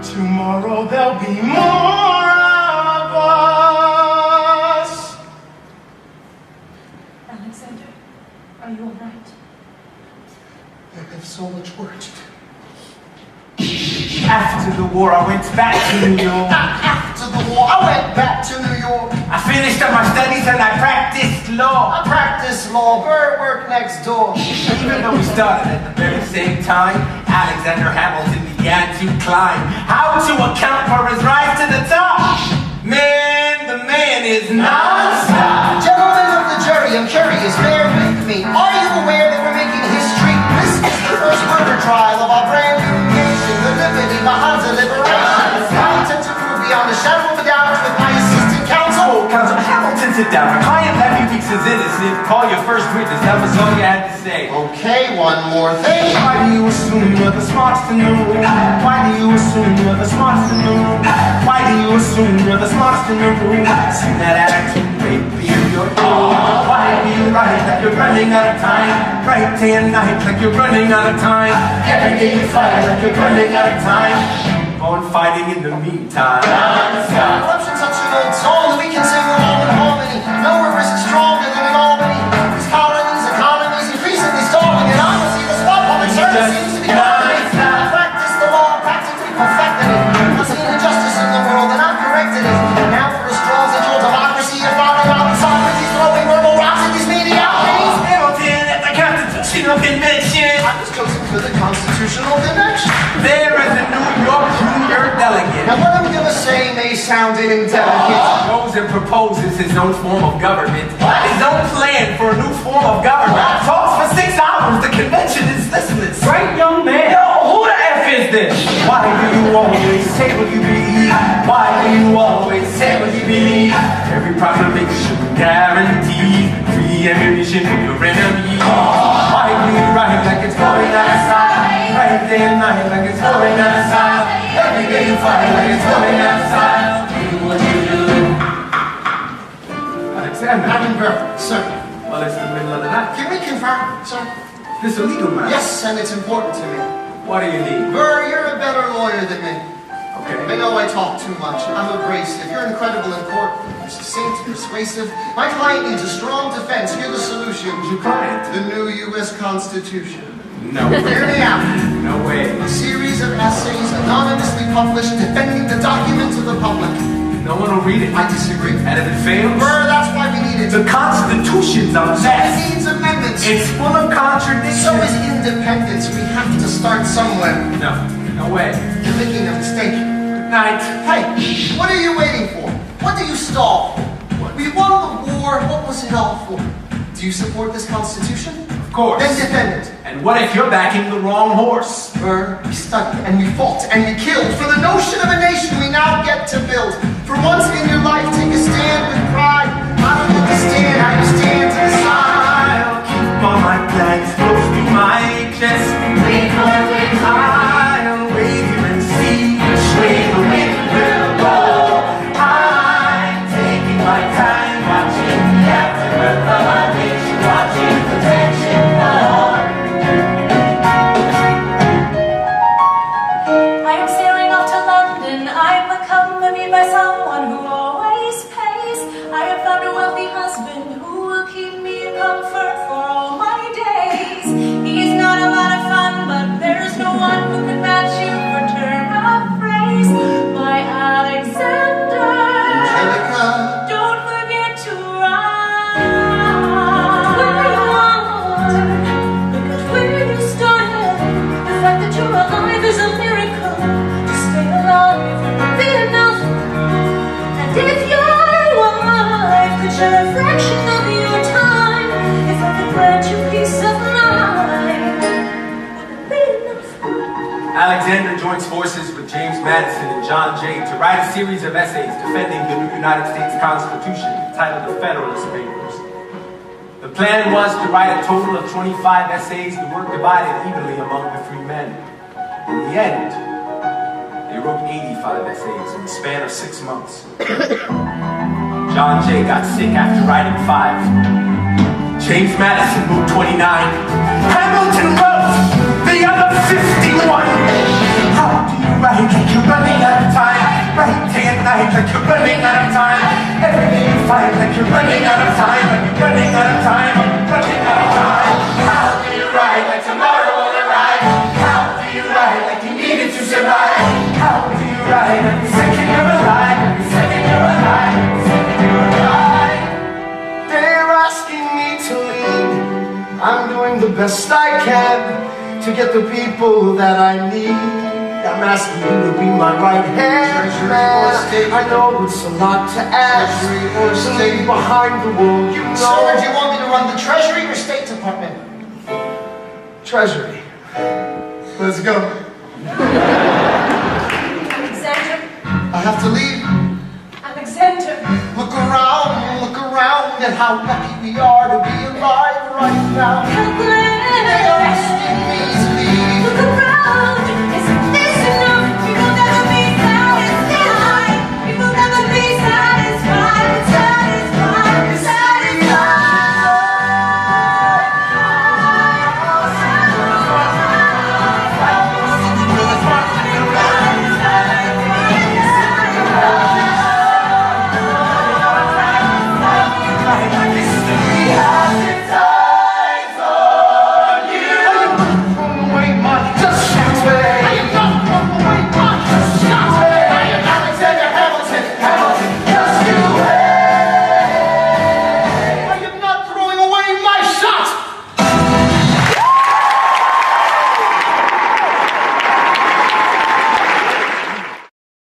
Tomorrow there'll be more of us. Alexander, are you all right? I have so much work to do. After the war, I went back to New York. After the war, I went back to New York. I finished up my studies and I practiced law. I practiced law, bird work next door. Even though we started at the very same time, Alexander Hamilton began to climb. How to account for his rise to the top? Man, the man is non-stop. Gentlemen of the jury, I'm curious, bear with me. Are you aware that we're making history? This is the first murder trial of our brand new nation, the liberty behind the liberation. I intend to prove beyond a shadow of a doubt with my assistant counsel. Counsel Hamilton, sit down. My client Levy Weeks is innocent. Call your first witness. That was all you had to say. Okay, one more thing. Why do you assume you're the smartest in the room? Why do you assume you're the smartest in the room? Why do you assume you're the smartest in the room? See that attitude, baby, you're why do you write like you're running out of time? Write day and night like you're running out of time. Every day you fight like you're running out of time. Keep on fighting in the meantime. Corruption's such an old song that we can sing along in harmony. No river is stronger than an Albany. These colonies, economies increasingly stalling, and honestly, the spot public service seems to be dying. I practice the law, practically perfected it. I've seen injustice in the world, and I've corrected it. Now for a strong central democracy, and founding out Socrates throwing verbal rocks at these mediocrities. Hamilton at the Constitutional Convention. I was chosen for the Constitutional Convention. There is a New York junior delegate. Now what I'm gonna say may sound indelicate. Goes and proposes his own form of government. His own plan for a new form of government. Talks for 6 hours. The convention is listless. Right, young man? Yo, who the F is this? Why do you always say what you believe? Why do you always say what you believe? Every proclamation guarantees free ammunition for your enemies. Why do you write like it's going out of style? Write day and night like it's going out of style. Every day you fight like it's going out of style. Do what you do. Alexander. Edinburgh, sir. Well, it's the middle of the night. Can we confirm, sir? This a legal matter? Yes, and it's important to me. What do you need? Burr, you're a better lawyer than me. I Okay. know I talk too much. I'm abrasive. You're incredible in court. You're succinct, persuasive. My client needs a strong defense. You're the solution. Who's your client? The new U.S. Constitution. No Hear me way. out. No way. A series of essays anonymously published defending the document to the public. No one will read it. I disagree. And if it fails, Burr, that's why we need it. the Constitution's a It mess. needs amendments. It's full of contradictions. So is independence. We have to start somewhere. No. No way. You're making a mistake. Good night. Hey, what are you waiting for? What do you stall for? We won the war. What was it all for? Do you support this Constitution? Of course. Then defend it. And what if you're backing the wrong horse? We studied and we fought and we killed for the notion of a nation we now get to build. For once in your life, take a stand with pride. I don't understand how you stand to the side. I'll keep all my plans close to my chest. Wait for it, I'll wait here and see which way the wind will go. I'm taking my time, watching the aftermath of our nation, watching the tension fall. I am sailing off to London. I'm accompanied by someone who always pays. I have found a wealthy husband who will keep me in comfort for all my days. He's not a lot of fun, but there's no one who can match you for turn of phrase. My Alexander, Angelica, don't forget to ride. Where you are, look at where you started. The fact that you're alive is a miracle. To stay alive would be enough. And if your wife could share a fraction of your time, if I could grant you peace of mind, would it be enough? Alexander joins forces with James Madison and John Jay to write a series of essays defending the new United States Constitution titled The Federalist Papers. The plan was to write a total of 25 essays, the work divided evenly among the three men. In the end, they wrote 85 essays in the span of 6 months. John Jay got sick after writing 5. James Madison wrote 29. Hamilton wrote the other 51. How do you write like you're running out of time? Write day and night like you're running out of time. Every day you fight like you're running out of time. Like you're running out of time. Running out of time. How do you write like tomorrow will arrive? How do you write like you needed to survive? How do you write every second you're alive? Every second you're alive. Every second you're alive. they're asking me to lead. I'm doing the best I can to get the people that I need. I'm asking you to be my right hand man. I know it's a lot to ask. To leave behind the wall, you know. Sir, do you want me to run the Treasury or State Department? Treasury. Let's go. Alexander, I have to leave. Alexander, Look around at how lucky we are to be alive right now. how They are glad. asking me to leave. Look around, it's